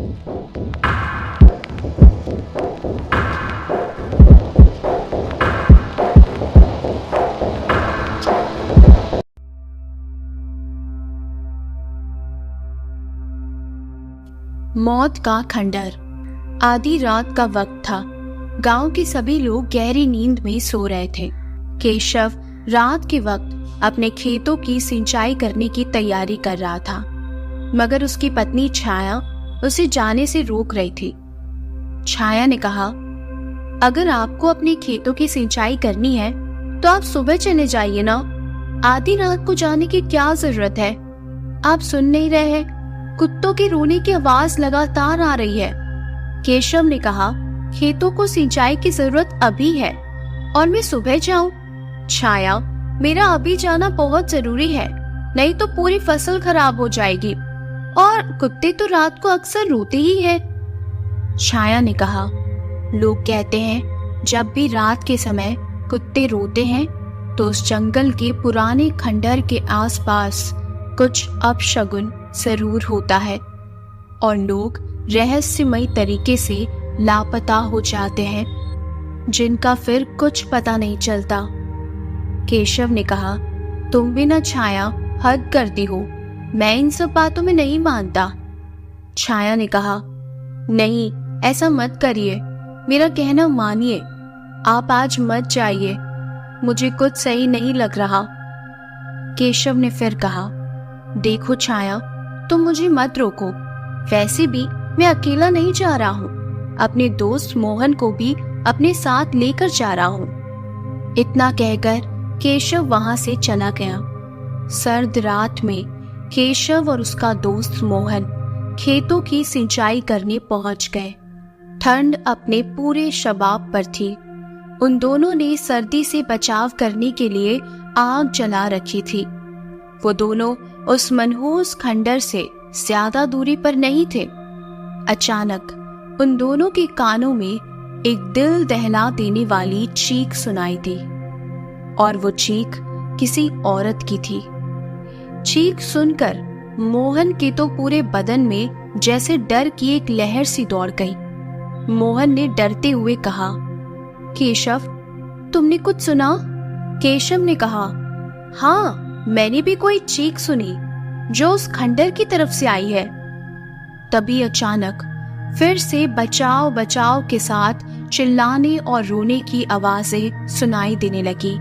मौत का खंडर। आधी रात का वक्त था। गांव के सभी लोग गहरी नींद में सो रहे थे। केशव रात के वक्त अपने खेतों की सिंचाई करने की तैयारी कर रहा था, मगर उसकी पत्नी छाया उसे जाने से रोक रही थी। छाया ने कहा, अगर आपको अपने खेतों की सिंचाई करनी है तो आप सुबह चले जाइए ना। आधी रात को जाने की क्या जरूरत है? आप सुन नहीं रहे हैं? कुत्तों के रोने की आवाज लगातार आ रही है। केशव ने कहा, खेतों को सिंचाई की जरूरत अभी है और मैं सुबह जाऊं? छाया, मेरा अभी जाना बहुत जरूरी है, नहीं तो पूरी फसल खराब हो जाएगी और कुत्ते तो रात को अक्सर रोते ही हैं। छाया ने कहा, लोग कहते हैं जब भी रात के समय कुत्ते रोते हैं तो उस जंगल के पुराने खंडर के आसपास कुछ अपशगुन जरूर होता है और लोग रहस्यमय तरीके से लापता हो जाते हैं, जिनका फिर कुछ पता नहीं चलता। केशव ने कहा, तुम भी ना छाया, हद करती हो, मैं इन सब बातों में नहीं मानता। छाया ने कहा, नहीं, ऐसा मत करिए, मेरा कहना मानिए, आप आज मत जाइए, मुझे कुछ सही नहीं लग रहा। केशव ने फिर कहा, देखो छाया, तुम मुझे मत रोको, वैसे भी मैं अकेला नहीं जा रहा हूँ, अपने दोस्त मोहन को भी अपने साथ लेकर जा रहा हूँ। इतना कहकर केशव वहां से चला गया। सर्द रात में केशव और उसका दोस्त मोहन खेतों की सिंचाई करने पहुंच गए। ठंड अपने पूरे शबाब पर थी। उन दोनों ने सर्दी से बचाव करने के लिए आग जला रखी थी। वो दोनों उस मनहूस खंडर से ज्यादा दूरी पर नहीं थे। अचानक उन दोनों के कानों में एक दिल दहला देने वाली चीख सुनाई दी और वो चीख किसी औरत की थी। चीख सुनकर मोहन के तो पूरे बदन में जैसे डर की एक लहर सी दौड़ गई। मोहन ने डरते हुए कहा, केशव, तुमने कुछ सुना? केशव ने कहा, हाँ, मैंने भी कोई चीख सुनी जो उस खंडर की तरफ से आई है। तभी अचानक फिर से बचाओ बचाओ के साथ चिल्लाने और रोने की आवाजें सुनाई देने लगी।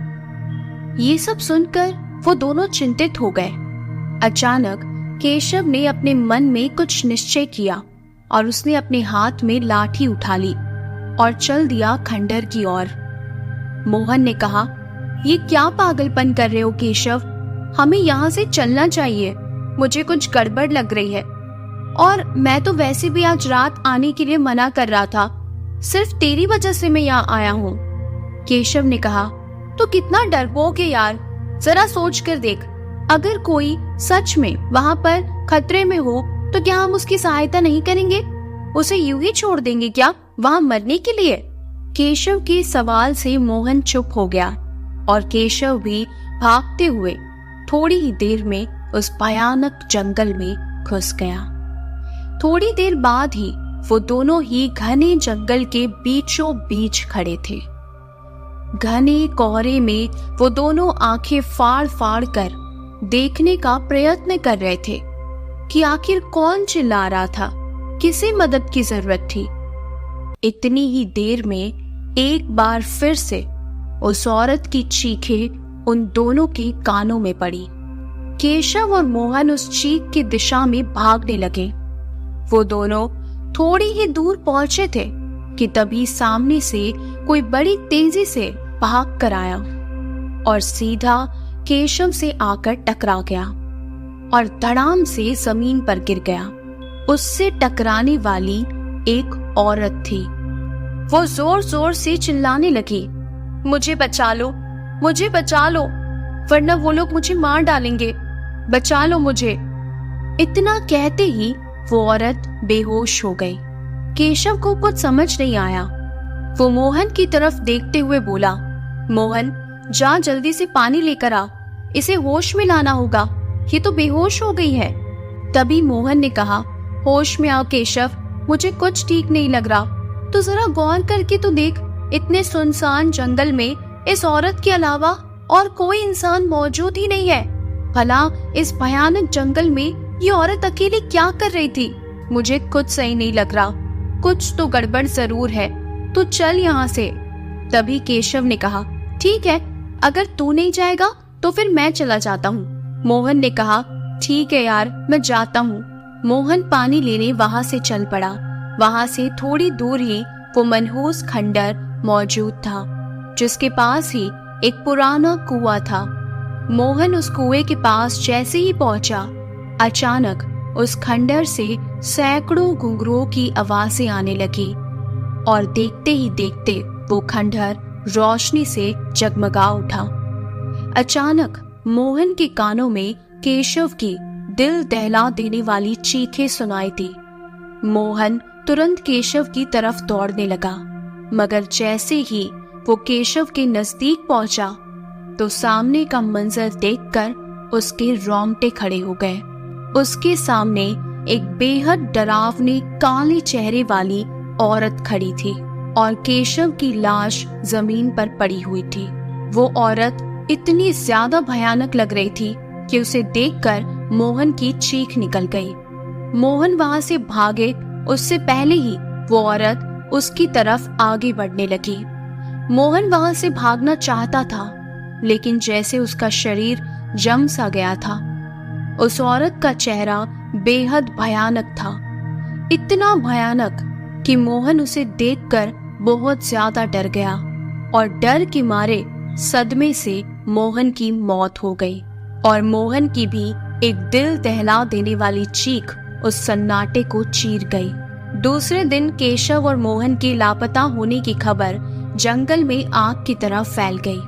ये सब सुनकर वो दोनों चिंतित हो गए। अचानक केशव ने अपने मन में कुछ निश्चय किया और उसने अपने हाथ में लाठी उठा ली और चल दिया खंडर की ओर। मोहन ने कहा, ये क्या पागलपन कर रहे हो केशव? हमें यहाँ से चलना चाहिए, मुझे कुछ गड़बड़ लग रही है और मैं तो वैसे भी आज रात आने के लिए मना कर रहा था, सिर्फ तेरी वजह से मैं यहाँ आया हूँ। केशव ने कहा, तो कितना डरपोक है यार, जरा सोच कर देख, अगर कोई सच में वहाँ पर खतरे में हो तो क्या हम उसकी सहायता नहीं करेंगे? उसे यूं ही छोड़ देंगे क्या वहाँ मरने के लिए? केशव के सवाल से मोहन चुप हो गया और केशव भी भागते हुए थोड़ी ही देर में उस भयानक जंगल में घुस गया। थोड़ी देर बाद ही वो दोनों ही घने जंगल के बीचों बीच खड़े थे। घने कोहरे में वो दोनों आंखें फाड़ फाड़ कर देखने का प्रयत्न कर रहे थे कि आखिर कौन चिल्ला रहा था, किसे मदद की जरूरत थी। इतनी ही देर में एक बार फिर से उस औरत की चीखें उन दोनों के कानों में पड़ी। केशव और मोहन उस चीख की दिशा में भागने लगे। वो दोनों थोड़ी ही दूर पहुंचे थे कि तभी सामने से कोई बड़ी तेजी से भाग कर आया और सीधा केशव से आकर टकरा गया और धड़ाम से जमीन पर गिर गया। उससे टकराने वाली एक औरत थी। वो जोर जोर से चिल्लाने लगी, मुझे बचा लो, मुझे बचा लो, वरना वो लोग मुझे मार डालेंगे, बचा लो मुझे। इतना कहते ही वो औरत बेहोश हो गई। केशव को कुछ समझ नहीं आया। वो मोहन की तरफ देखते हुए बोला, मोहन, जा जल्दी से पानी लेकर आ, इसे होश में लाना होगा, ये तो बेहोश हो गई है। तभी मोहन ने कहा, होश में आओ केशव, मुझे कुछ ठीक नहीं लग रहा। तो जरा गौर करके तो देख, इतने सुनसान जंगल में इस औरत के अलावा और कोई इंसान मौजूद ही नहीं है। भला इस भयानक जंगल में ये औरत अकेली क्या कर रही थी? मुझे कुछ सही नहीं लग रहा, कुछ तो गड़बड़ जरूर है। तू चल यहाँ से। तभी केशव ने कहा, ठीक है, अगर तू नहीं जाएगा तो फिर मैं चला जाता हूँ। मोहन ने कहा, ठीक है यार, मैं जाता हूँ। मोहन पानी लेने वहां से चल पड़ा। वहां से थोड़ी दूर ही वो मनहूस खंडर मौजूद था, जिसके पास ही एक पुराना कुआं था। मोहन उस कुएं के पास जैसे ही पहुंचा, अचानक उस खंडर से सैकड़ों घुंघरुओं की आवाजें आने लगी और देखते ही देखते वो खंडर रोशनी से जगमगा उठा। अचानक मोहन के कानों में केशव की दिल दहला देने वाली चीखें सुनाई दी। मोहन तुरंत केशव की तरफ दौड़ने लगा, मगर जैसे ही वो केशव के नजदीक पहुंचा तो सामने का मंजर देखकर उसके रोंगटे खड़े हो गए। उसके सामने एक बेहद डरावनी काले चेहरे वाली औरत खड़ी थी और केशव की लाश जमीन पर पड़ी हुई थी। वो औरत इतनी ज्यादा भयानक लग रही थी कि उसे देखकर मोहन की चीख निकल गई। मोहन वहां से भागे उससे पहले ही वो औरत उसकी तरफ आगे बढ़ने लगी। मोहन वहां से भागना चाहता था, लेकिन जैसे उसका शरीर जम सा गया था। उस औरत का चेहरा बेहद भयानक था, इतना भयानक कि मोहन उसे देखकर बहुत ज्यादा डर गया और डर के मारे सदमे से मोहन की मौत हो गई। और मोहन की भी एक दिल दहला देने वाली चीख उस सन्नाटे को चीर गई। दूसरे दिन केशव और मोहन के लापता होने की खबर जंगल में आग की तरह फैल गई।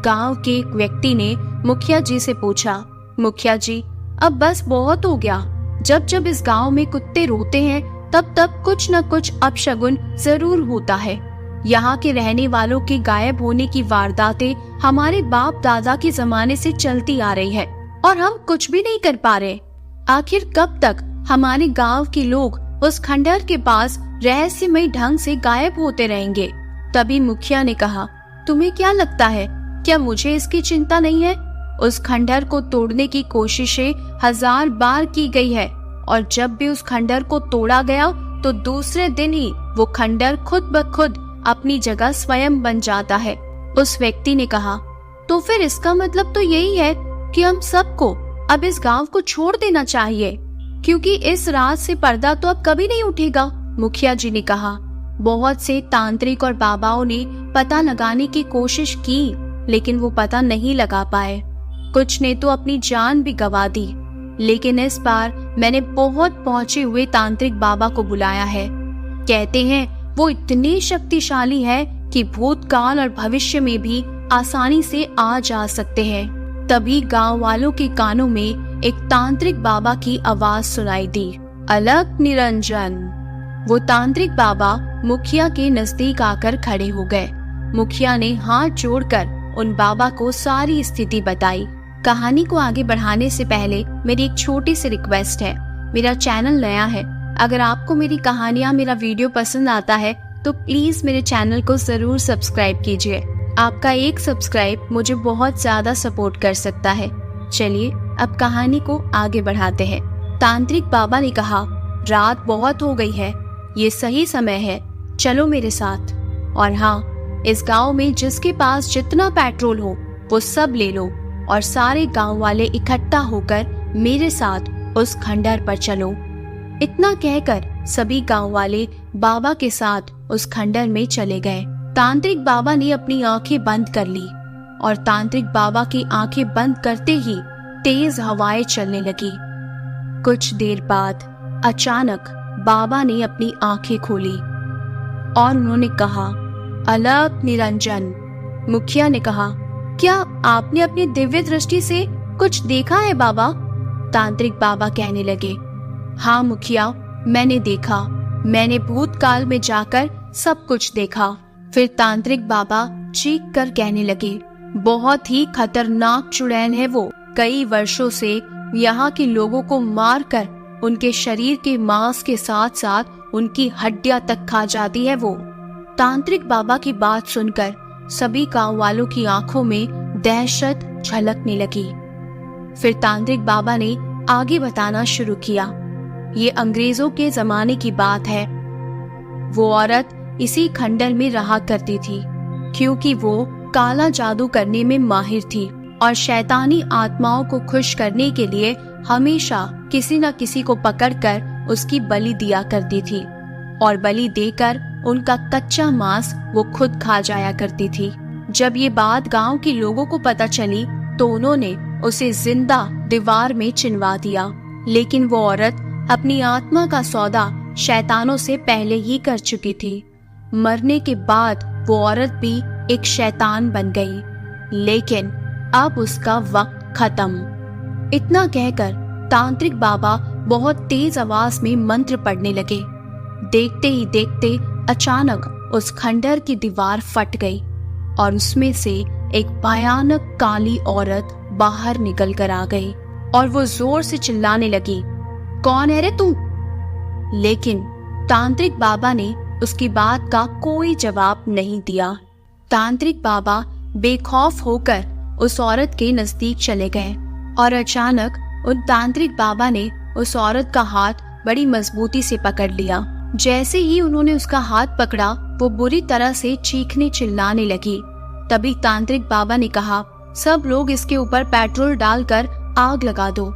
गांव के एक व्यक्ति ने मुखिया जी से पूछा, मुखिया जी, अब बस बहुत हो गया। जब जब इस गांव में कुत्ते रोते हैं तब तब कुछ न कुछ अपशगुन जरूर होता है। यहाँ के रहने वालों के गायब होने की वारदातें हमारे बाप दादा के जमाने से चलती आ रही है और हम कुछ भी नहीं कर पा रहे। आखिर कब तक हमारे गांव के लोग उस खंडर के पास रहस्यमय ढंग से गायब होते रहेंगे? तभी मुखिया ने कहा, तुम्हें क्या लगता है, क्या मुझे इसकी चिंता नहीं है? उस खंडर को तोड़ने की कोशिशें 1000 बार की गई है और जब भी उस खंडर को तोड़ा गया तो दूसरे दिन ही वो खंडर खुद ब खुद अपनी जगह स्वयं बन जाता है। उस व्यक्ति ने कहा, तो फिर इसका मतलब तो यही है कि हम सबको अब इस गांव को छोड़ देना चाहिए, क्योंकि इस राज से पर्दा तो अब कभी नहीं उठेगा। मुखिया जी ने कहा, बहुत से तांत्रिक और बाबाओं ने पता लगाने की कोशिश की, लेकिन वो पता नहीं लगा पाए। कुछ ने तो अपनी जान भी गंवा दी, लेकिन इस बार मैंने बहुत पहुंचे हुए तांत्रिक बाबा को बुलाया है। कहते हैं वो इतने शक्तिशाली है कि भूतकाल और भविष्य में भी आसानी से आ जा सकते हैं। तभी गांव वालों के कानों में एक तांत्रिक बाबा की आवाज सुनाई दी, अलग निरंजन। वो तांत्रिक बाबा मुखिया के नजदीक आकर खड़े हो गए। मुखिया ने हाथ जोड़कर उन बाबा को सारी स्थिति बताई। कहानी को आगे बढ़ाने से पहले मेरी एक छोटी सी रिक्वेस्ट है। मेरा चैनल नया है, अगर आपको मेरी कहानियाँ, मेरा वीडियो पसंद आता है तो प्लीज मेरे चैनल को जरूर सब्सक्राइब कीजिए। आपका एक सब्सक्राइब मुझे बहुत ज्यादा सपोर्ट कर सकता है। चलिए अब कहानी को आगे बढ़ाते हैं। तांत्रिक बाबा ने कहा, रात बहुत हो गई है, ये सही समय है, चलो मेरे साथ। और हाँ, इस गांव में जिसके पास जितना पेट्रोल हो वो सब ले लो और सारे गांव वाले इकट्ठा होकर मेरे साथ उस खंडर पर चलो। इतना कहकर सभी गांव वाले बाबा के साथ उस खंडर में चले गए। तांत्रिक बाबा ने अपनी आंखें बंद कर ली और तांत्रिक बाबा की आंखें बंद करते ही तेज हवाएं चलने लगी। कुछ देर बाद अचानक बाबा ने अपनी आंखें खोली और उन्होंने कहा, अलग निरंजन। मुखिया ने कहा, क्या आपने अपनी दिव्य दृष्टि से कुछ देखा है बाबा? तांत्रिक बाबा कहने लगे, हाँ मुखिया, मैंने देखा, मैंने भूतकाल में जाकर सब कुछ देखा। फिर तांत्रिक बाबा चीख कर कहने लगे, बहुत ही खतरनाक चुड़ैल है वो। कई वर्षों से यहाँ के लोगों को मार कर उनके शरीर के मांस के साथ साथ उनकी हड्डियां तक खा जाती है वो। तांत्रिक बाबा की बात सुनकर सभी गांव वालों की आंखों में दहशत झलकने लगी। फिर तांत्रिक बाबा ने आगे बताना शुरू किया। ये अंग्रेजों के जमाने की बात है। वो औरत इसी खंडर में रहा करती थी क्योंकि वो काला जादू करने में माहिर थी और शैतानी आत्माओं को खुश करने के लिए हमेशा किसी न किसी को पकड़कर उसकी बलि दिया करती थी और बलि देकर उनका कच्चा मांस वो खुद खा जाया करती थी। जब ये बात गांव के लोगों को पता चली तो उन्होंने उसे जिंदा दीवार में चिनवा दिया। लेकिन वो औरत अपनी आत्मा का सौदा शैतानों से पहले ही कर चुकी थी। मरने के बाद वो औरत भी एक शैतान बन गई, लेकिन अब उसका वक्त खत्म। इतना कहकर तांत्रिक बाबा बहुत तेज आवाज में मंत्र पढ़ने लगे। देखते ही देखते अचानक उस खंडर की दीवार फट गई और उसमें से एक भयानक काली औरत बाहर निकल कर आ गई और वो जोर से चिल्लाने लगी, कौन है रे तू? लेकिन तांत्रिक बाबा ने उसकी बात का कोई जवाब नहीं दिया। तांत्रिक बाबा बेखौफ होकर उस औरत के नजदीक चले गए और अचानक उन तांत्रिक बाबा ने उस औरत का हाथ बड़ी मजबूती से पकड़ लिया। जैसे ही उन्होंने उसका हाथ पकड़ा वो बुरी तरह से चीखने चिल्लाने लगी। तभी तांत्रिक बाबा ने कहा, सब लोग इसके ऊपर पेट्रोल डालकर आग लगा दो।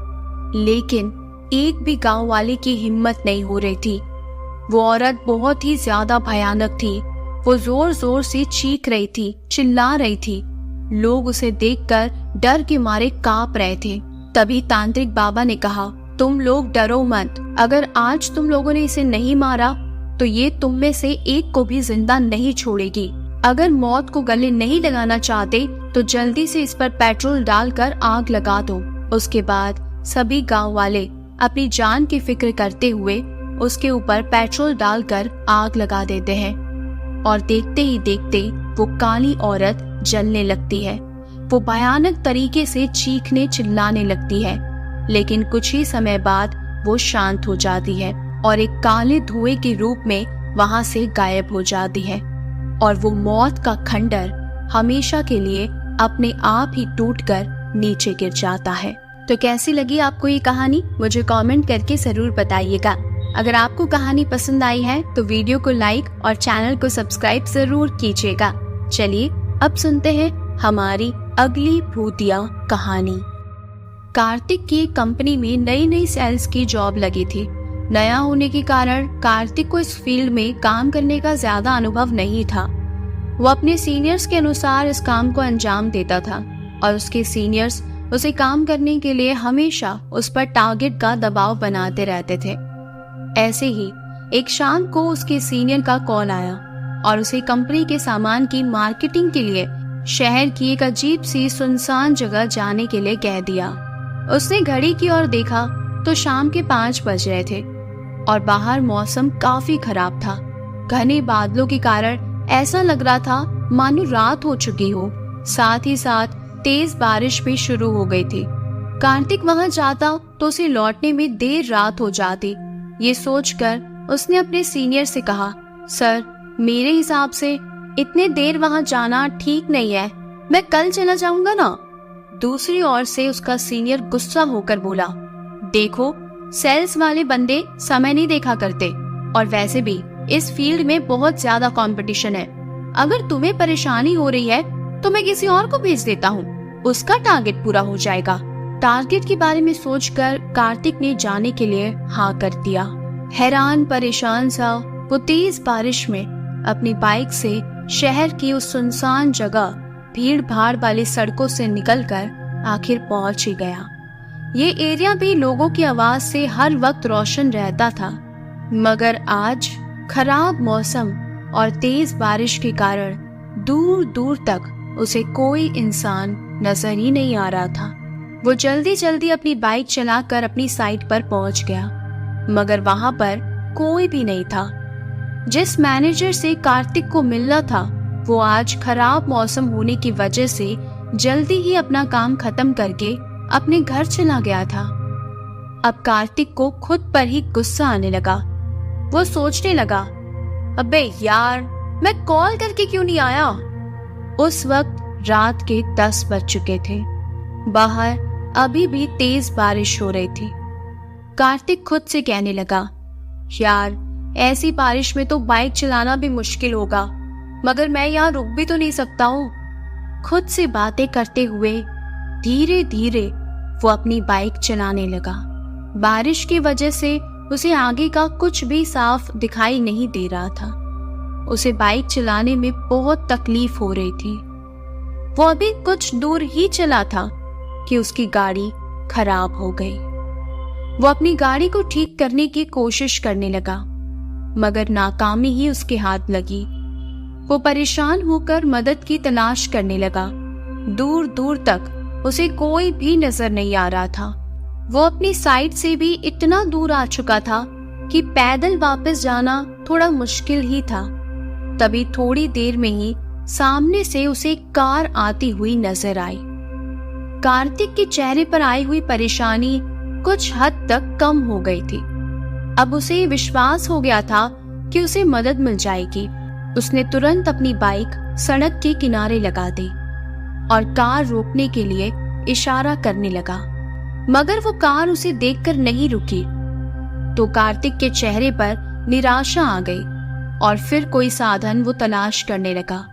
लेकिन एक भी गांव वाले की हिम्मत नहीं हो रही थी। वो औरत बहुत ही ज्यादा भयानक थी। वो जोर जोर से चीख रही थी, चिल्ला रही थी। लोग उसे देखकर डर के मारे कांप रहे थे। तभी तांत्रिक बाबा ने कहा, तुम लोग डरो मत। अगर आज तुम लोगों ने इसे नहीं मारा तो ये तुम में से एक को भी जिंदा नहीं छोड़ेगी। अगर मौत को गले नहीं लगाना चाहते तो जल्दी से इस पर पेट्रोल डालकर आग लगा दो। उसके बाद सभी गांव वाले अपनी जान की फिक्र करते हुए उसके ऊपर पेट्रोल डालकर आग लगा देते हैं और देखते ही देखते वो काली औरत जलने लगती है। वो भयानक तरीके से चीखने चिल्लाने लगती है, लेकिन कुछ ही समय बाद वो शांत हो जाती है और एक काले धुएं के रूप में वहां से गायब हो जाती है और वो मौत का खंडर हमेशा के लिए अपने आप ही टूटकर नीचे गिर जाता है। तो कैसी लगी आपको ये कहानी? मुझे कमेंट करके जरूर बताइएगा। अगर आपको कहानी पसंद आई है तो वीडियो को लाइक और चैनल को सब्सक्राइब जरूर कीजिएगा। चलिए अब सुनते हैं हमारी अगली भूतिया कहानी। कार्तिक की कंपनी में नई नई सेल्स की जॉब लगी थी। नया होने के कारण कार्तिक को इस फील्ड में काम करने का ज्यादा अनुभव नहीं था। वो अपने सीनियर्स के अनुसार इस काम को अंजाम देता था और उसके सीनियर्स उसे काम करने के लिए हमेशा उस पर टारगेट का दबाव बनाते रहते थे। ऐसे ही एक शाम को उसके सीनियर का कॉल आया और उसे कंपनी के सामान की मार्केटिंग के लिए शहर की एक अजीब सी सुनसान जगह जाने के लिए कह दिया। उसने घड़ी की ओर देखा तो शाम के 5 बज रहे थे और बाहर मौसम काफी खराब था। घने बादलों के कारण ऐसा लग रहा था मानो रात हो चुकी हो। साथ ही साथ तेज बारिश भी शुरू हो गई थी। कार्तिक वहां जाता तो उसे लौटने में देर रात हो जाती। ये सोचकर उसने अपने सीनियर से कहा, सर मेरे हिसाब से इतने देर वहां जाना ठीक नहीं है, मैं कल चला जाऊंगा ना। दूसरी ओर से उसका सीनियर गुस्सा होकर बोला, देखो सेल्स वाले बंदे समय नहीं देखा करते और वैसे भी इस फील्ड में बहुत ज्यादा कंपटीशन है। अगर तुम्हें परेशानी हो रही है तो मैं किसी और को भेज देता हूँ, उसका टारगेट पूरा हो जाएगा। टारगेट के बारे में सोचकर कार्तिक ने जाने के लिए हाँ कर दिया। हैरान परेशान सा वो तेज बारिश में अपनी बाइक से शहर की उस सुनसान जगह भीड़ भाड़ वाली सड़कों से निकलकर आखिर पहुंच ही गया। ये एरिया भी लोगों की आवाज से हर वक्त रोशन रहता था, मगर आज खराब मौसम और तेज बारिश के कारण दूर दूर तक उसे कोई इंसान नजर ही नहीं आ रहा था। वो जल्दी जल्दी अपनी बाइक चलाकर अपनी साइट पर पहुंच गया, मगर वहां पर कोई भी नहीं था। जिस मैनेजर से कार्तिक को मिलना था वो आज खराब मौसम होने की वजह से जल्दी ही अपना काम खत्म करके अपने घर चला गया था। अब कार्तिक को खुद पर ही गुस्सा आने लगा। वो सोचने लगा, अबे यार, मैं कॉल करके क्यों नहीं आया। उस वक्त रात के 10 बज चुके थे। बाहर अभी भी तेज बारिश हो रही थी। कार्तिक खुद से कहने लगा, यार ऐसी बारिश में तो बाइक चलाना भी मुश्किल होगा, मगर मैं यहाँ रुक भी तो नहीं सकता हूँ। खुद से बातें करते हुए धीरे धीरे वो अपनी बाइक चलाने लगा। बारिश की वजह से उसे आगे का कुछ भी साफ दिखाई नहीं दे रहा था। उसे बाइक चलाने में बहुत तकलीफ हो रही थी। वो अभी कुछ दूर ही चला था कि उसकी गाड़ी खराब हो गई। वो अपनी गाड़ी को ठीक करने की कोशिश करने लगा, मगर नाकामी ही उसके हाथ लगी। वो परेशान होकर मदद की तलाश करने लगा। दूर दूर तक उसे कोई भी नजर नहीं आ रहा था। वो अपनी साइड से भी इतना दूर आ चुका था कि पैदल वापस जाना थोड़ा मुश्किल ही था। तभी थोड़ी देर में ही सामने से उसे एक कार आती हुई नजर आई। कार्तिक के चेहरे पर आई हुई परेशानी कुछ हद तक कम हो गई थी। अब उसे विश्वास हो गया था कि उसे मदद मिल जाएगी। उसने तुरंत अपनी बाइक सड़क के किनारे लगा दी और कार रोकने के लिए इशारा करने लगा, मगर वो कार उसे देखकर नहीं रुकी। तो कार्तिक के चेहरे पर निराशा आ गई और फिर कोई साधन वो तलाश करने लगा।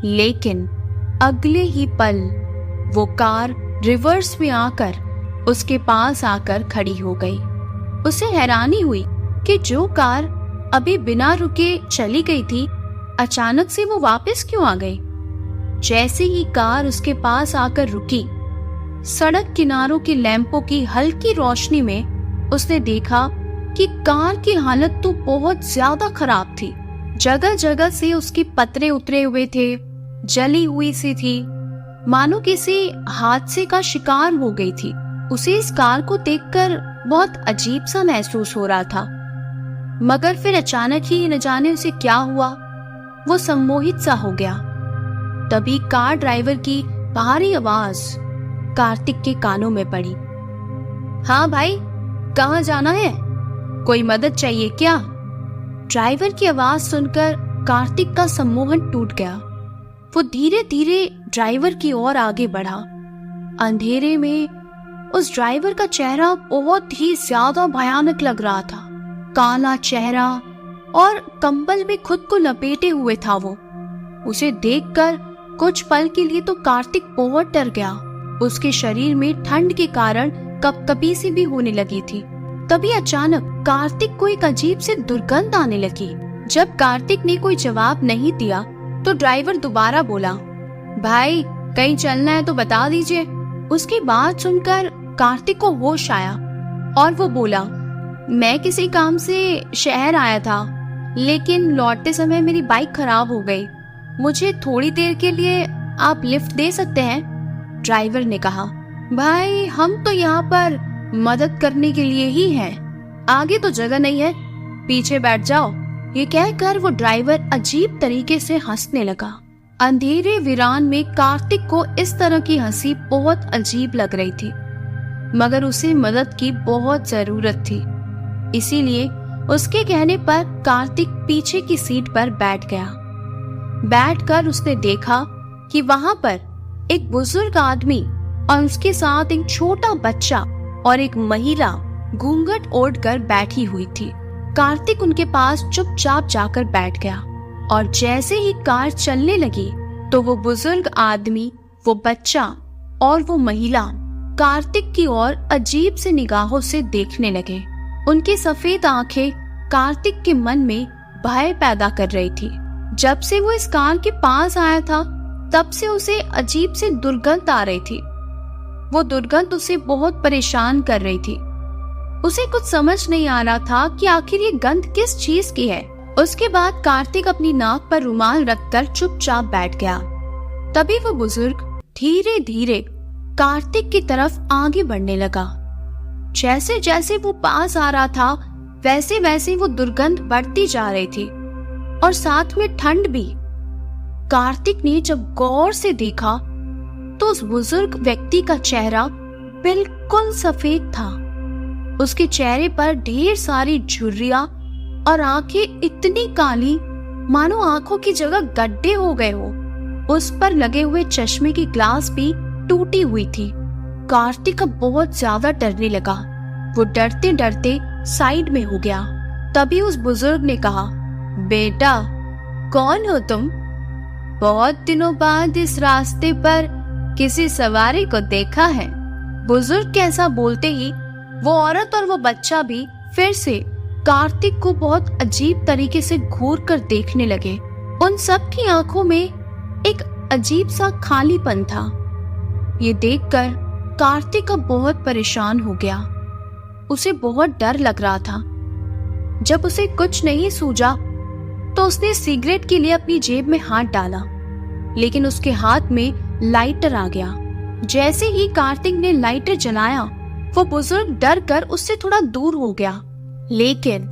लेकिन अगले ही पल वो कार रिवर्स में आकर उसके पास आकर खड़ी हो गई। उसे हैरानी हुई कि जो कार अभी बिना रुके चली गई थी, अचानक से वो वापस क्यों आ गई। जैसे ही कार उसके पास आकर रुकी, सड़क किनारों के लैंपों की हल्की रोशनी में उसने देखा कि कार की हालत तो बहुत ज्यादा खराब थी। जगह जगह से उसके पतरे उतरे हुए थे, जली हुई सी थी, मानो किसी हादसे का शिकार हो गई थी। उसे इस कार को देखकर बहुत अजीब सा महसूस हो रहा था, मगर फिर अचानक ही न जाने उसे क्या हुआ, वो सम्मोहित सा हो गया। तभी कार ड्राइवर की भारी आवाज कार्तिक के कानों में पड़ी। हाँ भाई, कहाँ जाना है? कोई मदद चाहिए क्या? ड्राइवर की आवाज सुनकर कार्तिक का सम्मोहन टूट गया। वो धीरे धीरे ड्राइवर की ओर आगे बढ़ा। अंधेरे में उस ड्राइवर का चेहरा बहुत ही ज्यादा भयानक लग रहा था। काला चेहरा और कंबल में खुद को लपेटे हुए था वो। उसे देखकर कुछ पल के लिए तो कार्तिक बहुत डर गया। उसके शरीर में ठंड के कारण कपकपी सी भी होने लगी थी। तभी अचानक कार्तिक को एक अजीब सी दुर्गंध आने लगी। जब कार्तिक ने कोई जवाब नहीं दिया तो ड्राइवर दोबारा बोला, भाई कहीं चलना है तो बता दीजिए। उसकी बात सुनकर कार्तिक को होश आया और वो बोला, मैं किसी काम से शहर आया था, लेकिन लौटते समय मेरी बाइक खराब हो गई। मुझे थोड़ी देर के लिए आप लिफ्ट दे सकते हैं? ड्राइवर ने कहा, भाई हम तो यहाँ पर मदद करने के लिए ही हैं। आगे तो जगह नहीं है, पीछे बैठ जाओ। ये कहकर वो ड्राइवर अजीब तरीके से हंसने लगा। अंधेरे वीरान में कार्तिक को इस तरह की हंसी बहुत अजीब लग रही थी, मगर उसे मदद की बहुत जरूरत थी। इसीलिए उसके कहने पर कार्तिक पीछे की सीट पर बैठ गया। बैठकर उसने देखा कि वहां पर एक बुजुर्ग आदमी और उसके साथ एक छोटा बच्चा और एक महिला घूंघट ओढ़कर बैठी हुई थी। कार्तिक उनके पास चुपचाप जाकर बैठ गया और जैसे ही कार चलने लगी तो वो बुजुर्ग आदमी, वो बच्चा और वो महिला कार्तिक की ओर अजीब से निगाहों से देखने लगे। उनकी सफेद आंखें कार्तिक के मन में भय पैदा कर रही थी। जब से वो इस कार के पास आया था तब से उसे अजीब से दुर्गंध आ रही थी। वो दुर्गंध उसे बहुत परेशान कर रही थी। उसे कुछ समझ नहीं आ रहा था कि आखिर ये गंध किस चीज की है। उसके बाद कार्तिक अपनी नाक पर रुमाल रखकर चुपचाप बैठ गया। तभी वो बुजुर्ग धीरे धीरे कार्तिक की तरफ आगे बढ़ने लगा। जैसे जैसे वो पास आ रहा था वैसे वैसे वो दुर्गंध बढ़ती जा रही थी और साथ में ठंड भी। कार्तिक ने जब गौर से देखा तो उस बुजुर्ग व्यक्ति का चेहरा बिल्कुल सफेद था उसके चेहरे पर ढेर सारी झुर्रियां और आंखें इतनी काली मानो आंखों की जगह गड्ढे हो गए हो। उस पर लगे हुए चश्मे की ग्लास भी टूटी हुई थी। कार्तिक अब बहुत ज्यादा डरने लगा। वो डरते डरते साइड में हो गया। तभी उस बुजुर्ग ने कहा, बेटा कौन हो तुम? बहुत दिनों बाद इस रास्ते पर किसी सवारी को देखा है। बुजुर्ग के ऐसा बोलते ही वो औरत और वो बच्चा भी फिर से कार्तिक को बहुत अजीब तरीके से घूर कर देखने लगे। उन सब की आंखों में एक अजीब सा खालीपन था। ये देखकर कार्तिक अब बहुत परेशान हो गया। उसे बहुत डर लग रहा था। जब उसे कुछ नहीं सूझा तो उसने सिगरेट के लिए अपनी जेब में हाथ डाला, लेकिन उसके हाथ में लाइटर आ गया। जैसे ही कार्तिक ने लाइटर जलाया, वो बुजुर्ग डर कर उससे थोड़ा दूर हो गया। लेकिन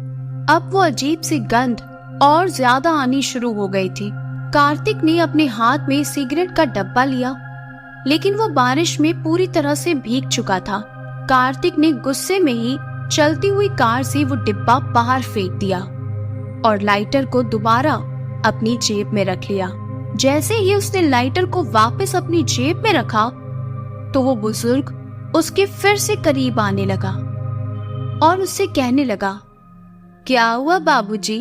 अब वो अजीब सी गंध और ज्यादा आनी शुरू हो गई थी। कार्तिक ने अपने हाथ में सिगरेट का डब्बा लिया, लेकिन वो बारिश में पूरी तरह से भीग चुका था। कार्तिक ने गुस्से में ही चलती हुई कार से वो डिब्बा बाहर फेंक दिया और लाइटर को दोबारा अपनी जेब में रख लिया। जैसे ही उसने लाइटर को वापस अपनी जेब में रखा तो वो बुजुर्ग उसके फिर से करीब आने लगा और उससे कहने लगा, क्या हुआ बाबूजी,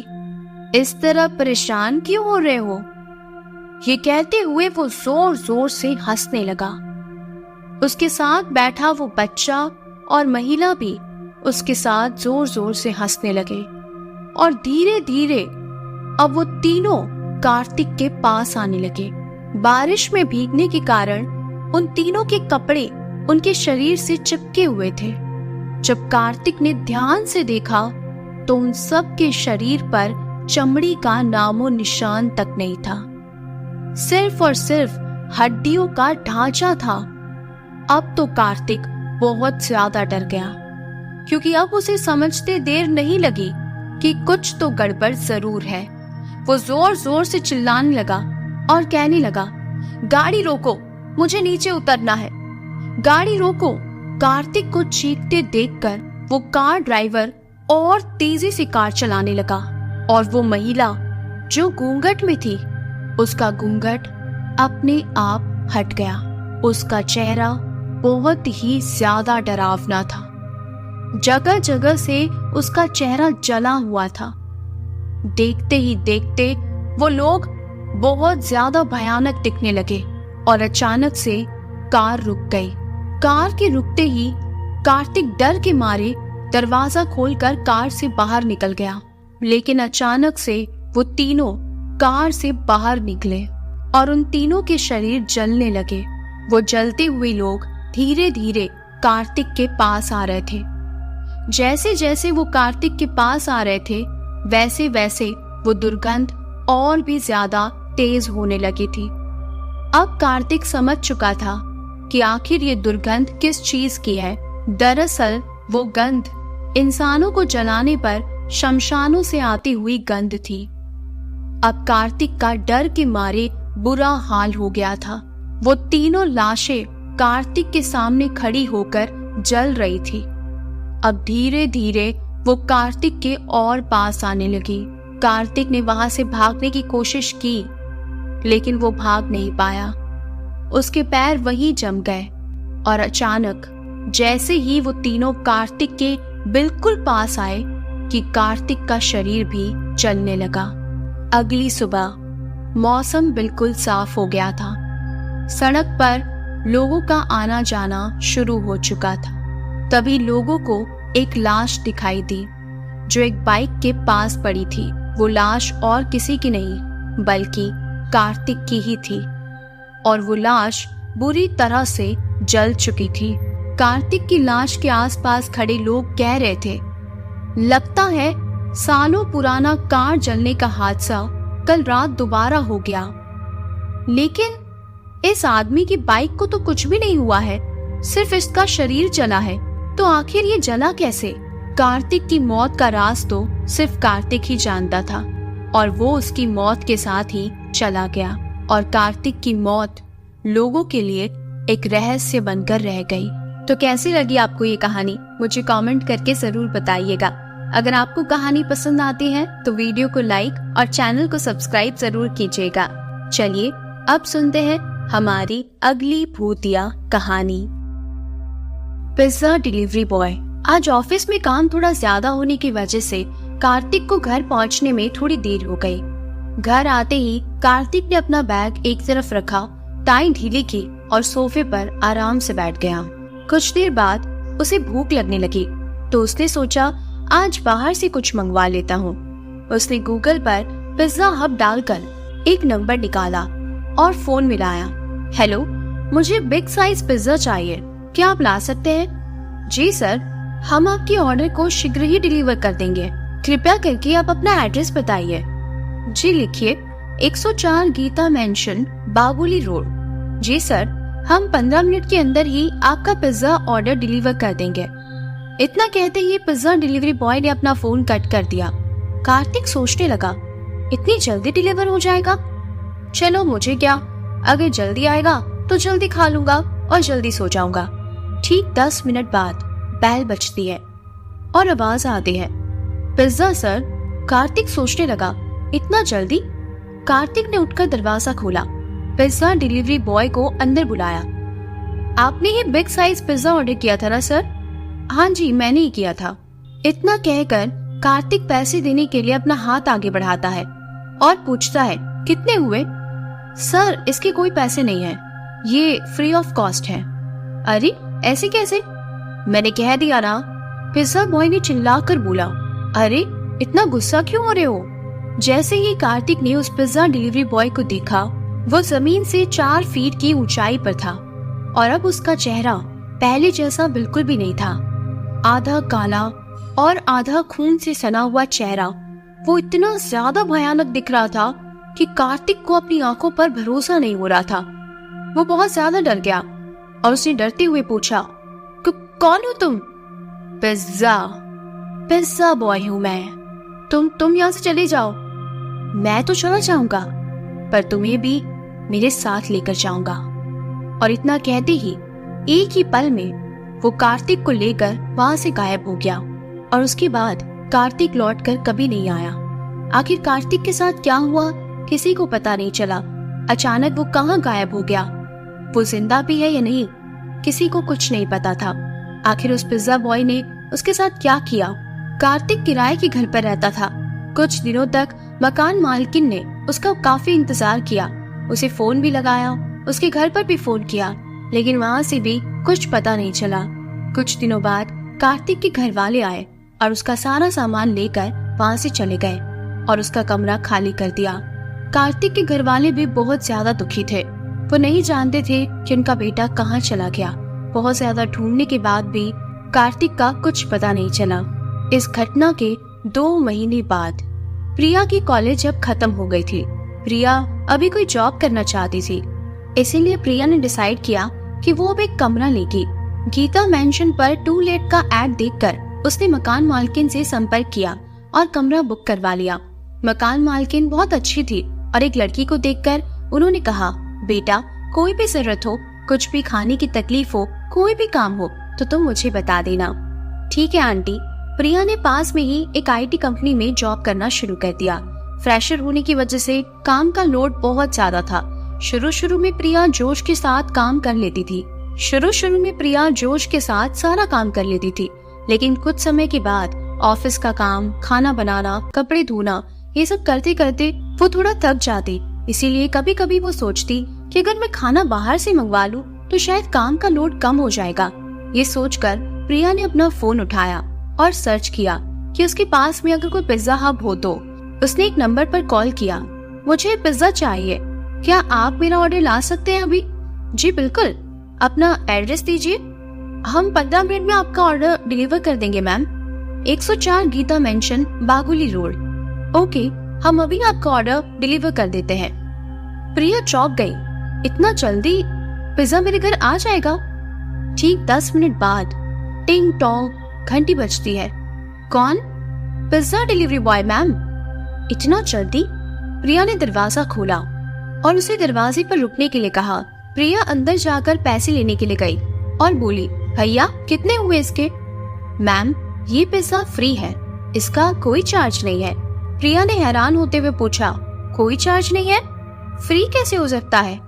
इस तरह परेशान क्यों हो रहे हो? ये कहते हुए वो जोर जोर से हंसने लगा। उसके साथ बैठा वो बच्चा और महिला भी उसके साथ जोर जोर से हंसने लगे और धीरे धीरे अब वो तीनों कार्तिक के पास आने लगे। बारिश में भीगने के कारण उन तीनों के कपड़े उनके शरीर से चिपके हुए थे। जब कार्तिक ने ध्यान से देखा तो उन सब के शरीर पर चमड़ी का नामो निशान तक नहीं था। सिर्फ और सिर्फ हड्डियों का ढांचा था। अब तो कार्तिक बहुत ज्यादा डर गया, क्योंकि अब उसे समझते देर नहीं लगी कि कुछ तो गड़बड़ जरूर है। वो जोर जोर से चिल्लाने लगा और कहने लगा, गाड़ी रोको, मुझे नीचे उतरना है, गाड़ी रोको। कार्तिक को चीखते देखकर वो कार ड्राइवर और तेजी से कार चलाने लगा और वो महिला जो घूंघट में थी, उसका घूंघट अपने आप हट गया। उसका चेहरा बहुत ही ज्यादा डरावना था। जगह जगह से उसका चेहरा जला हुआ था। देखते ही देखते वो लोग बहुत ज्यादा भयानक दिखने लगे और अचानक से कार रुक गई। कार के रुकते ही कार्तिक डर के मारे दरवाजा खोलकर कार से बाहर निकल गया, लेकिन अचानक से वो तीनों कार से बाहर निकले और उन तीनों के शरीर जलने लगे। वो जलते हुए लोग धीरे धीरे कार्तिक के पास आ रहे थे। जैसे जैसे वो कार्तिक के पास आ रहे थे, वैसे वैसे वो दुर्गंध और भी ज्यादा तेज होने लगी थी। अब कार्तिक समझ चुका था कि आखिर ये दुर्गंध किस चीज की है। दरअसल वो गंध इंसानों को जलाने पर शमशानों से आती हुई गंध थी। अब कार्तिक का डर के मारे बुरा हाल हो गया था। वो तीनों लाशें कार्तिक के सामने खड़ी होकर जल रही थी। अब धीरे धीरे वो कार्तिक के और पास आने लगी। कार्तिक ने वहां से भागने की कोशिश की, लेकिन वो भाग नहीं पाया। उसके पैर वहीं जम गए और अचानक जैसे ही वो तीनों कार्तिक के बिल्कुल पास आए कि कार्तिक का शरीर भी जलने लगा। अगली सुबह मौसम बिल्कुल साफ हो गया था। सड़क पर लोगों का आना जाना शुरू हो चुका था। तभी लोगों को एक लाश दिखाई दी जो एक बाइक के पास पड़ी थी। वो लाश और किसी की नहीं बल्कि कार्तिक की ही थी और वो लाश बुरी तरह से जल चुकी थी। कार्तिक की लाश के आसपास खड़े लोग कह रहे थे, लगता है सालों पुराना कार जलने का हादसा कल रात दोबारा हो गया, लेकिन इस आदमी की बाइक को तो कुछ भी नहीं हुआ है, सिर्फ इसका शरीर जला है। तो आखिर ये जला कैसे? कार्तिक की मौत का राज तो सिर्फ कार्तिक ही जानता था और वो उसकी मौत के साथ ही चला गया और कार्तिक की मौत लोगों के लिए एक रहस्य बनकर रह गई। तो कैसी लगी आपको ये कहानी, मुझे कमेंट करके जरूर बताइएगा। अगर आपको कहानी पसंद आती है तो वीडियो को लाइक और चैनल को सब्सक्राइब जरूर कीजिएगा। चलिए अब सुनते हैं हमारी अगली भूतिया कहानी। Pizza delivery boy. आज ऑफिस में काम थोड़ा ज्यादा होने की वजह से कार्तिक को घर पहुंचने में थोड़ी देर हो गई। घर आते ही कार्तिक ने अपना बैग एक तरफ रखा, टाई ढीली की और सोफे पर आराम से बैठ गया। कुछ देर बाद उसे भूख लगने लगी तो उसने सोचा आज बाहर से कुछ मंगवा लेता हूँ। उसने गूगल पर पिज्जा हब डालकर एक नंबर निकाला और फोन मिलाया। हेलो, मुझे बिग साइज पिज्जा चाहिए, क्या आप ला सकते हैं? जी सर, हम आपके ऑर्डर को शीघ्र ही डिलीवर कर देंगे। कृपया करके आप अपना एड्रेस बताइए। जी लिखिए, 104 गीता मेंशन, बागुली रोड। जी सर, हम 15 मिनट के अंदर ही आपका पिज्जा ऑर्डर डिलीवर कर देंगे। इतना कहते ही पिज्जा डिलीवरी बॉय ने अपना फोन कट कर दिया। कार्तिक सोचने लगा, इतनी जल्दी डिलीवर हो जाएगा? चलो मुझे क्या, अगर जल्दी आएगा तो जल्दी खा लूंगा और जल्दी सो जाऊंगा। ठीक 10 मिनट बाद बेल बजती है और आवाज आती है, पिज्जा सर। कार्तिक सोचने लगा, इतना जल्दी? कार्तिक ने उठकर दरवाजा खोला, पिज्जा डिलीवरी बॉय को अंदर बुलाया। आपने ही बिग साइज पिज्जा ऑर्डर किया था ना सर? हाँ जी, मैंने ही किया था। इतना कहकर कार्तिक पैसे देने के लिए अपना हाथ आगे बढ़ाता है और पूछता है, कितने हुए? सर, इसके कोई पैसे नहीं है, ये फ्री ऑफ कॉस्ट है। अरे ऐसे कैसे? मैंने कह दिया ना, पिज्जा बॉय ने चिल्लाकर बोला। अरे इतना गुस्सा क्यों हो रहे हो? जैसे ही कार्तिक ने उस पिज्जा डिलीवरी बॉय को देखा, वो जमीन से 4 फीट की ऊंचाई पर था और अब उसका चेहरा पहले जैसा बिल्कुल भी नहीं था। आधा काला और आधा खून से सना हुआ चेहरा वो इतना ज्यादा भयानक दिख रहा था कि कार्तिक को अपनी आंखों पर भरोसा नहीं हो रहा था। वो बहुत ज्यादा डर गया और उसने डरते हुए पूछा, कौन हो तुम? पिज्जा बॉय हूँ मैं। तुम यहाँ से चले जाओ। मैं तो चला जाऊंगा, पर तुम्हें भी मेरे साथ लेकर जाऊंगा। और इतना कहते ही एक ही पल में वो कार्तिक को लेकर वहां से गायब हो गया और उसके बाद कार्तिक लौटकर कभी नहीं आया। आखिर कार्तिक के साथ क्या हुआ किसी को पता नहीं चला। अचानक वो कहाँ गायब हो गया, वो जिंदा भी है या नहीं, किसी को कुछ नहीं पता था। आखिर उस पिज्जा बॉय ने उसके साथ क्या किया? कार्तिक किराए के घर पर रहता था। कुछ दिनों तक मकान मालकिन ने उसका काफी इंतजार किया, उसे फोन भी लगाया, उसके घर पर भी फोन किया, लेकिन वहाँ से भी कुछ पता नहीं चला। कुछ दिनों बाद कार्तिक के घर वाले आए और उसका सारा सामान लेकर वहाँ से चले गए और उसका कमरा खाली कर दिया। कार्तिक के घर वाले भी बहुत ज्यादा दुखी थे। वो नहीं जानते थे कि उनका बेटा कहाँ चला गया। बहुत ज्यादा ढूंढने के बाद भी कार्तिक का कुछ पता नहीं चला। इस घटना के 2 महीने बाद प्रिया की कॉलेज अब खत्म हो गई थी। प्रिया अभी कोई जॉब करना चाहती थी, इसीलिए प्रिया ने डिसाइड किया कि वो अब एक कमरा लेगी। गीता मेंशन पर टू लेट का एड देखकर उसने मकान मालकिन से संपर्क किया और कमरा बुक करवा लिया। मकान मालकिन बहुत अच्छी थी और एक लड़की को देखकर उन्होंने कहा, बेटा कोई भी जरूरत हो, कुछ भी खाने की तकलीफ हो, कोई भी काम हो तो तुम मुझे बता देना। ठीक है आंटी। प्रिया ने पास में ही एक IT कंपनी में जॉब करना शुरू कर दिया। फ्रेशर होने की वजह से काम का लोड बहुत ज्यादा था। शुरू में प्रिया जोश के साथ सारा काम कर लेती थी, लेकिन कुछ समय के बाद ऑफिस का काम, खाना बनाना, कपड़े धोना, ये सब करते करते वो थोड़ा थक जाती। इसीलिए कभी कभी वो सोचती कि अगर मैं खाना बाहर से मंगवा लूं तो शायद काम का लोड कम हो जाएगा। ये सोचकर प्रिया ने अपना फोन उठाया और सर्च किया कि उसके पास में अगर कोई पिज्जा हब हो तो। उसने एक नंबर पर कॉल किया, मुझे पिज्जा चाहिए, क्या आप मेरा ऑर्डर ला सकते हैं अभी? जी बिल्कुल, अपना एड्रेस दीजिए, हम 15 मिनट में आपका ऑर्डर डिलीवर कर देंगे ma'am. 104 Geeta mansion, Baguli road. Okay, हम अभी आपका ऑर्डर डिलीवर कर देते हैं। प्रिया चौंक गई, इतना जल्दी पिज्जा मेरे घर आ जाएगा? ठीक 10 मिनट बाद टिंग टोंग घंटी बजती है। कौन? Pizza delivery boy ma'am. इतना जल्दी? प्रिया ने दरवाजा खोला और उसे दरवाजे पर रुकने के लिए कहा। प्रिया अंदर जाकर पैसे लेने के लिए गई और बोली, भैया कितने हुए इसके? मैम ये पिज्जा फ्री है, इसका कोई चार्ज नहीं है। प्रिया ने हैरान होते हुए पूछा, कोई चार्ज नहीं है? फ्री कैसे हो सकता है?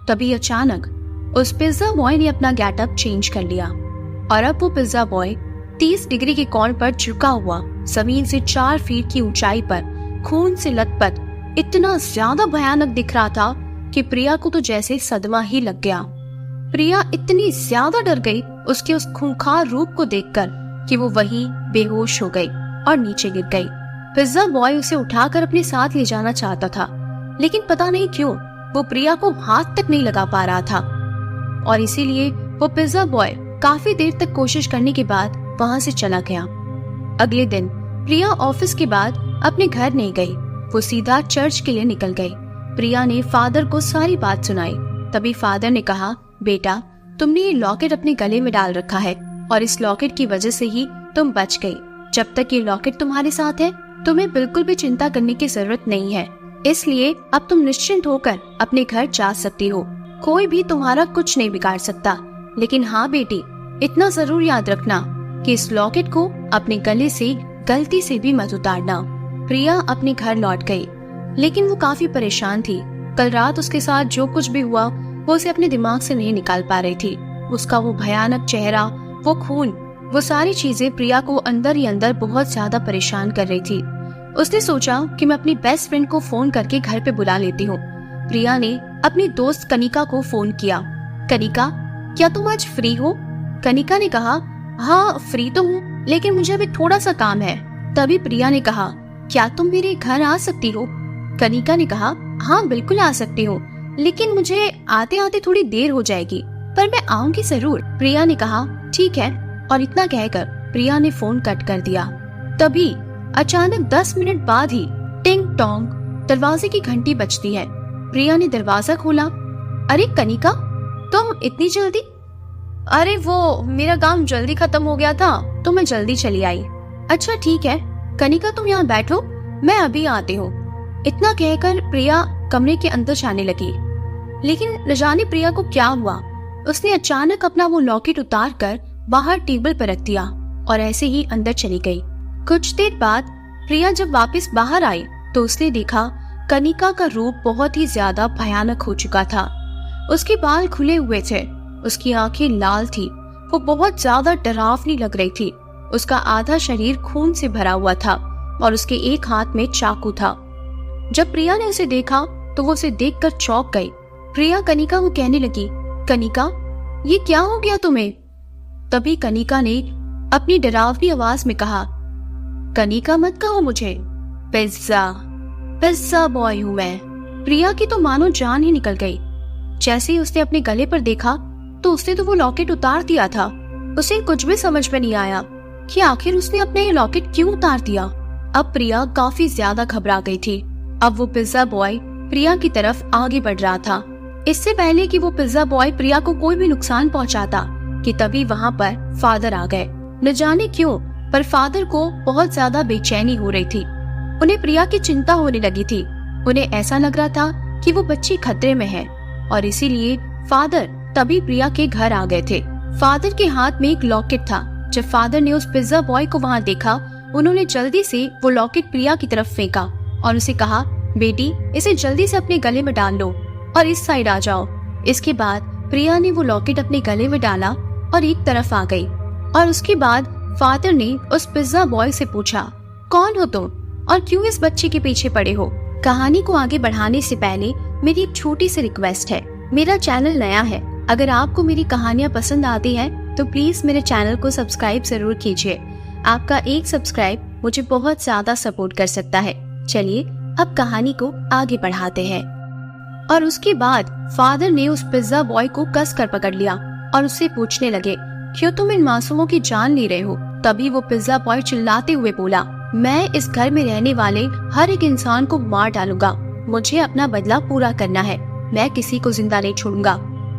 तभी अचानक उस पिज्जा बॉय ने अपना गेटअप चेंज कर लिया और अब वो पिज्जा बॉय 30 डिग्री के कोण पर झुका हुआ जमीन से 4 फीट की ऊंचाई पर खून से लथपथ इतना ज्यादा भयानक दिख रहा था कि प्रिया को तो जैसे सदमा ही लग गया। प्रिया इतनी ज्यादा डर गई उसके उस खूंखार रूप को देखकर कि वो वहीं बेहोश हो गई और नीचे गिर गई। पिज्जा बॉय उसे उठाकर अपने साथ ले जाना चाहता था, लेकिन पता नहीं क्यों वो प्रिया को हाथ तक नहीं लगा पा रहा था और इसीलिए वो पिज्जा बॉय काफी देर तक कोशिश करने के बाद वहां से चला गया। अगले दिन प्रिया ऑफिस के बाद अपने घर नहीं गई, वो सीधा चर्च के लिए निकल गई। प्रिया ने फादर को सारी बात सुनाई। तभी फादर ने कहा, बेटा तुमने ये लॉकेट अपने गले में डाल रखा है और इस लॉकेट की वजह से ही तुम बच गई। जब तक ये लॉकेट तुम्हारे साथ है तुम्हें बिल्कुल भी चिंता करने की जरूरत नहीं है, इसलिए अब तुम निश्चिंत होकर अपने घर जा सकती हो। कोई भी तुम्हारा कुछ नहीं बिगाड़ सकता। लेकिन हाँ बेटी, इतना जरूर याद रखना कि इस लॉकेट को अपने गले से गलती से भी मत उतारना। प्रिया अपने घर लौट गई, लेकिन वो काफी परेशान थी। कल रात उसके साथ जो कुछ भी हुआ वो उसे अपने दिमाग से नहीं निकाल पा रही थी। उसका वो भयानक चेहरा, वो खून, वो सारी चीजें प्रिया को अंदर ही अंदर बहुत ज्यादा परेशान कर रही थी। उसने सोचा कि मैं अपनी बेस्ट फ्रेंड को फोन करके घर पे बुला लेती हूँ। प्रिया ने अपनी दोस्त कनिका को फोन किया। कनिका, क्या तुम आज फ्री हो? कनिका ने कहा, हाँ फ्री तो हूँ, लेकिन मुझे अभी थोड़ा सा काम है। तभी प्रिया ने कहा, क्या तुम मेरे घर आ सकती हो? कनिका ने कहा, हाँ बिल्कुल आ सकती हूँ, लेकिन मुझे आते आते थोड़ी देर हो जाएगी, पर मैं आऊंगी जरूर। प्रिया ने कहा, ठीक है, और इतना कहकर प्रिया ने फोन कट कर दिया। तभी अचानक 10 मिनट बाद ही टिंग टोंग दरवाजे की घंटी बजती है। प्रिया ने दरवाजा खोला। अरे कनिका, तुम इतनी जल्दी? अरे वो मेरा काम जल्दी खत्म हो गया था तो मैं जल्दी चली आई। अच्छा ठीक है कनिका, तुम यहाँ बैठो, मैं अभी आती हूँ। इतना कहकर प्रिया कमरे के अंदर जाने लगी, लेकिन न जाने प्रिया को क्या हुआ। उसने अचानक अपना वो लॉकेट उतार कर बाहर टेबल पर रख दिया और ऐसे ही अंदर चली गई। कुछ देर बाद प्रिया जब वापस बाहर आई तो उसने देखा कनिका का रूप बहुत ही ज्यादा भयानक हो चुका था। उसके बाल खुले हुए थे, उसकी आंखें लाल थी, वो बहुत ज्यादा डरावनी लग रही थी। उसका आधा शरीर खून से भरा हुआ था और उसके एक हाथ में चाकू था। जब प्रिया ने उसे देखा तो वो उसे देखकर चौंक गई। प्रिया कनिका को कहने लगी, कनिका ये क्या हो गया तुम्हें? तभी कनिका ने अपनी डरावनी आवाज में कहा, कनिका मत कहो मुझे, पिज्जा बॉय हूँ मैं। प्रिया की तो मानो जान ही निकल गई। जैसे ही उसने अपने गले पर देखा तो उसने तो वो लॉकेट उतार दिया था। उसे कुछ भी समझ में नहीं आया कि आखिर उसने अपने ये लॉकेट क्यों उतार दिया। अब प्रिया काफी ज्यादा घबरा गई थी। अब वो पिज्जा बॉय प्रिया की तरफ आगे बढ़ रहा था। इससे पहले कि वो पिज्जा बॉय प्रिया को कोई भी नुकसान पहुंचाता कि तभी वहां पर फादर आ गए। न जाने क्यों पर फादर को बहुत ज्यादा बेचैनी हो रही थी। उन्हें प्रिया की चिंता होने लगी थी। उन्हें ऐसा लग रहा था कि वो बच्ची खतरे में है और इसीलिए फादर तभी प्रिया के घर आ गए थे। फादर के हाथ में एक लॉकेट था। जब फादर ने उस पिज्जा बॉय को वहाँ देखा, उन्होंने जल्दी से वो लॉकेट प्रिया की तरफ फेंका और उसे कहा, बेटी इसे जल्दी से अपने गले में डाल लो और इस साइड आ जाओ। इसके बाद प्रिया ने वो लॉकेट अपने गले में डाला और एक तरफ आ गई। और उसके बाद फादर ने उस पिज्जा बॉय से पूछा, कौन हो तुम और क्यों इस बच्चे के पीछे पड़े हो? कहानी को आगे बढ़ाने से पहले मेरी एक छोटी सी रिक्वेस्ट है। मेरा चैनल नया है, अगर आपको मेरी कहानियाँ पसंद आती हैं तो प्लीज मेरे चैनल को सब्सक्राइब जरूर कीजिए। आपका एक सब्सक्राइब मुझे बहुत ज्यादा सपोर्ट कर सकता है। चलिए अब कहानी को आगे बढ़ाते हैं। और उसके बाद फादर ने उस पिज्जा बॉय को कस कर पकड़ लिया और उससे पूछने लगे, क्यों तुम इन मासूमों की जान ले रहे हो? तभी वो पिज्जा बॉय चिल्लाते हुए बोला, मैं इस घर में रहने वाले हर एक इंसान को मार डालूंगा। मुझे अपना बदला पूरा करना है, मैं किसी को जिंदा नहीं छोड़ूंगा।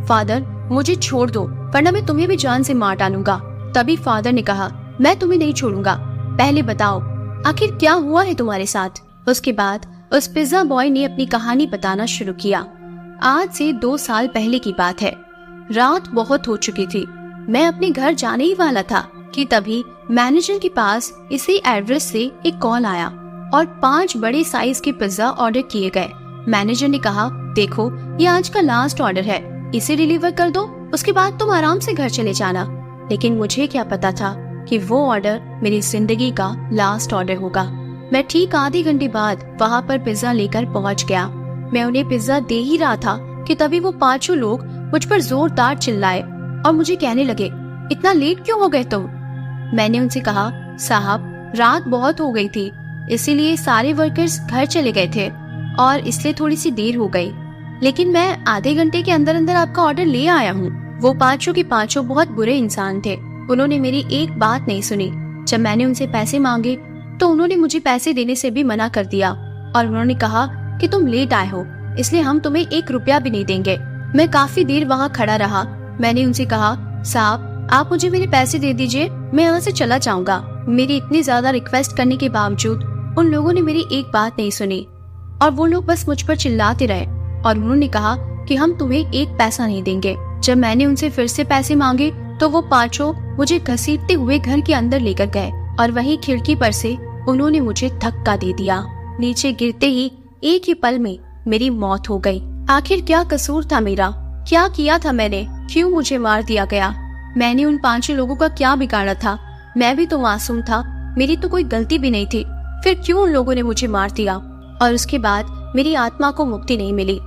फादर मुझे छोड़ दो वरना मैं तुम्हें भी जान से मार डालूंगा। तभी फादर ने कहा, मैं तुम्हें नहीं छोड़ूंगा, पहले बताओ आखिर क्या हुआ है तुम्हारे साथ? उसके बाद उस पिज्जा बॉय ने अपनी कहानी बताना शुरू किया। आज से 2 साल पहले की बात है। रात बहुत हो चुकी थी। मैं अपने घर जाने ही वाला था कि तभी मैनेजर के पास इसी एड्रेस से एक कॉल आया और 5 बड़े साइज के पिज्जा ऑर्डर किए गए। मैनेजर ने कहा, देखो ये आज का लास्ट ऑर्डर है, इसे डिलीवर कर दो, उसके बाद तुम आराम से घर चले जाना। लेकिन मुझे क्या पता था कि वो ऑर्डर मेरी जिंदगी का लास्ट ऑर्डर होगा। मैं ठीक आधे घंटे बाद वहाँ पर पिज्जा लेकर पहुँच गया। मैं उन्हें पिज्जा दे ही रहा था कि तभी वो 5 लोग मुझ पर जोरदार चिल्लाए और मुझे कहने लगे, इतना लेट क्यों हो गए तुम? मैंने उनसे कहा, साहब रात बहुत हो गई थी, इसीलिए सारे वर्कर्स घर चले गए थे और इसलिए थोड़ी सी देर हो गई, लेकिन मैं आधे घंटे के अंदर अंदर आपका ऑर्डर ले आया हूँ। वो 5 के 5 बहुत बुरे इंसान थे। उन्होंने मेरी एक बात नहीं सुनी। जब मैंने उनसे पैसे मांगे तो उन्होंने मुझे पैसे देने से भी मना कर दिया और उन्होंने कहा कि तुम लेट आए हो, इसलिए हम तुम्हें 1 रुपया भी नहीं देंगे। मैं काफी देर वहाँ खड़ा रहा। मैंने उनसे कहा, साहब आप मुझे मेरे पैसे दे दीजिए, मैं यहाँ से चला जाऊंगा। मेरी इतनी ज्यादा रिक्वेस्ट करने के बावजूद उन लोगों ने मेरी एक बात नहीं सुनी और वो लोग बस मुझ पर चिल्लाते रहे और उन्होंने कहा कि हम तुम्हें 1 पैसा नहीं देंगे। जब मैंने उनसे फिर से पैसे मांगे तो वो 5 मुझे घसीटते हुए घर के अंदर लेकर गए और वहीं खिड़की पर से उन्होंने मुझे धक्का दे दिया। नीचे गिरते ही एक ही पल में मेरी मौत हो गई। आखिर क्या कसूर था मेरा? क्या किया था मैंने? क्यों मुझे मार दिया गया? मैंने उन 5 लोगों का क्या बिगाड़ा था? मैं भी तो मासूम था, मेरी तो कोई गलती भी नहीं थी, फिर क्यों उन लोगों ने मुझे मार दिया? और उसके बाद मेरी आत्मा को मुक्ति नहीं मिली।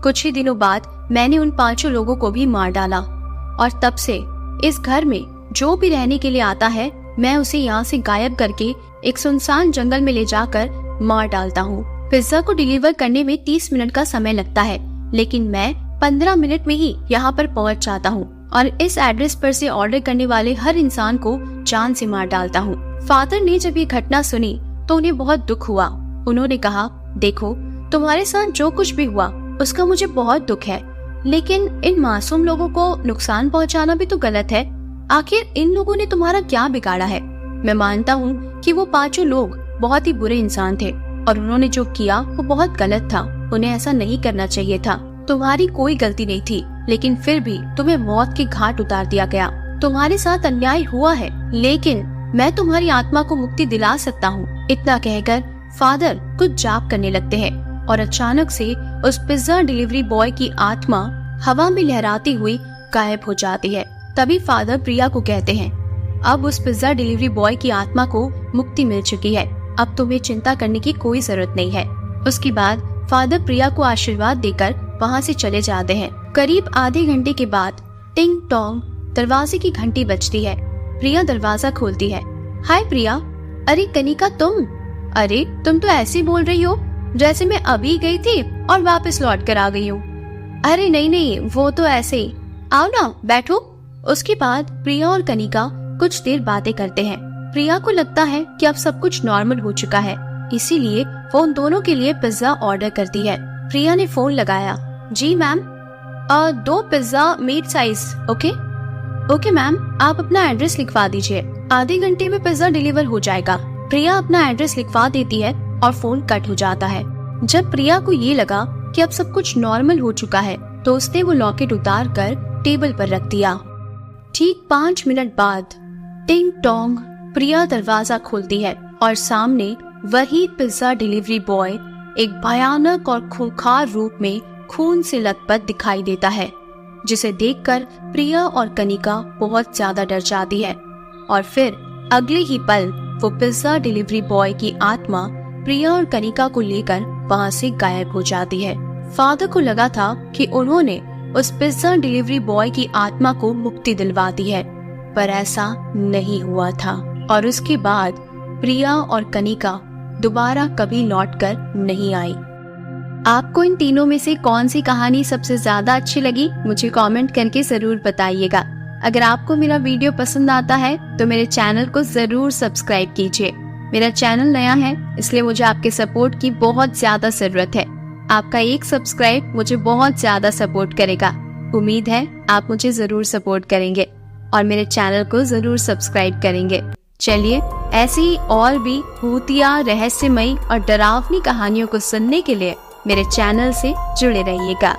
कुछ ही दिनों बाद मैंने उन 5 लोगों को भी मार डाला और तब से इस घर में जो भी रहने के लिए आता है मैं उसे यहाँ से गायब करके एक सुनसान जंगल में ले जाकर मार डालता हूँ। पिज्जा को डिलीवर करने में 30 मिनट का समय लगता है, लेकिन मैं 15 मिनट में ही यहाँ पर पहुँच जाता हूँ और इस एड्रेस पर से ऑर्डर करने वाले हर इंसान को जान से मार डालता हूँ। फादर ने जब ये घटना सुनी तो उन्हें बहुत दुख हुआ। उन्होंने कहा, देखो तुम्हारे साथ जो कुछ भी हुआ उसका मुझे बहुत दुख है, लेकिन इन मासूम लोगों को नुकसान पहुंचाना भी तो गलत है। आखिर इन लोगों ने तुम्हारा क्या बिगाड़ा है? मैं मानता हूँ कि वो 5 लोग बहुत ही बुरे इंसान थे और उन्होंने जो किया वो बहुत गलत था। उन्हें ऐसा नहीं करना चाहिए था। तुम्हारी कोई गलती नहीं थी, लेकिन फिर भी तुम्हें मौत के घाट उतार दिया गया। तुम्हारे साथ अन्याय हुआ है, लेकिन मैं तुम्हारी आत्मा को मुक्ति दिला सकता हूँ। इतना कहकर फादर कुछ जाप करने लगते हैं और अचानक से उस पिज्जा डिलीवरी बॉय की आत्मा हवा में लहराती हुई गायब हो जाती है। तभी फादर प्रिया को कहते हैं, अब उस पिज्जा डिलीवरी बॉय की आत्मा को मुक्ति मिल चुकी है, अब तुम्हें चिंता करने की कोई जरूरत नहीं है। उसके बाद फादर प्रिया को आशीर्वाद देकर वहाँ से चले जाते हैं। करीब आधे घंटे के बाद टिंग टोंग दरवाजे की घंटी बजती है। प्रिया दरवाजा खोलती है। हाय प्रिया। अरे कनिका तुम? अरे तुम तो ऐसे बोल रही हो जैसे मैं अभी गई थी और वापस लौट कर आ गई हूँ। अरे नहीं नहीं, वो तो ऐसे ही। आओ ना बैठो। उसके बाद प्रिया और कनिका कुछ देर बातें करते हैं। प्रिया को लगता है कि अब सब कुछ नॉर्मल हो चुका है, इसीलिए वो उन दोनों के लिए पिज्जा ऑर्डर करती है। प्रिया ने फोन लगाया। जी ma'am, 2 pizza mid size. Okay ma'am, आप अपना एड्रेस लिखवा दीजिए, आधे घंटे में पिज्जा डिलीवर हो जाएगा। प्रिया अपना एड्रेस लिखवा देती है और फोन कट हो जाता है। जब प्रिया को ये लगा कि अब सब कुछ नॉर्मल हो चुका है तो उसने वो लॉकेट उतार कर टेबल पर रख दिया। ठीक 5 मिनट बाद टिंग टोंग प्रिया दरवाजा खोलती है और सामने वही पिज्जा डिलीवरी बॉय एक भयानक और खूंखार रूप में खून से लथपथ दिखाई देता है, जिसे देखकर प्रिया और कनिका बहुत ज्यादा डर जाती है। और फिर अगले ही पल वो पिज्जा डिलीवरी बॉय की आत्मा प्रिया और कनिका को लेकर वहाँ से गायब हो जाती है। फादर को लगा था कि उन्होंने उस पिज्जा डिलीवरी बॉय की आत्मा को मुक्ति दिलवा दी है, पर ऐसा नहीं हुआ था और उसके बाद प्रिया और कनिका दोबारा कभी लौटकर नहीं आई। आपको इन तीनों में से कौन सी कहानी सबसे ज्यादा अच्छी लगी, मुझे कमेंट करके जरूर बताइएगा। अगर आपको मेरा वीडियो पसंद आता है तो मेरे चैनल को जरूर सब्सक्राइब कीजिए। मेरा चैनल नया है, इसलिए मुझे आपके सपोर्ट की बहुत ज्यादा जरूरत है। आपका एक सब्सक्राइब मुझे बहुत ज्यादा सपोर्ट करेगा। उम्मीद है आप मुझे जरूर सपोर्ट करेंगे और मेरे चैनल को जरूर सब्सक्राइब करेंगे। चलिए ऐसी और भी भूतिया, रहस्यमयी और डरावनी कहानियों को सुनने के लिए मेरे चैनल से जुड़े रहिएगा।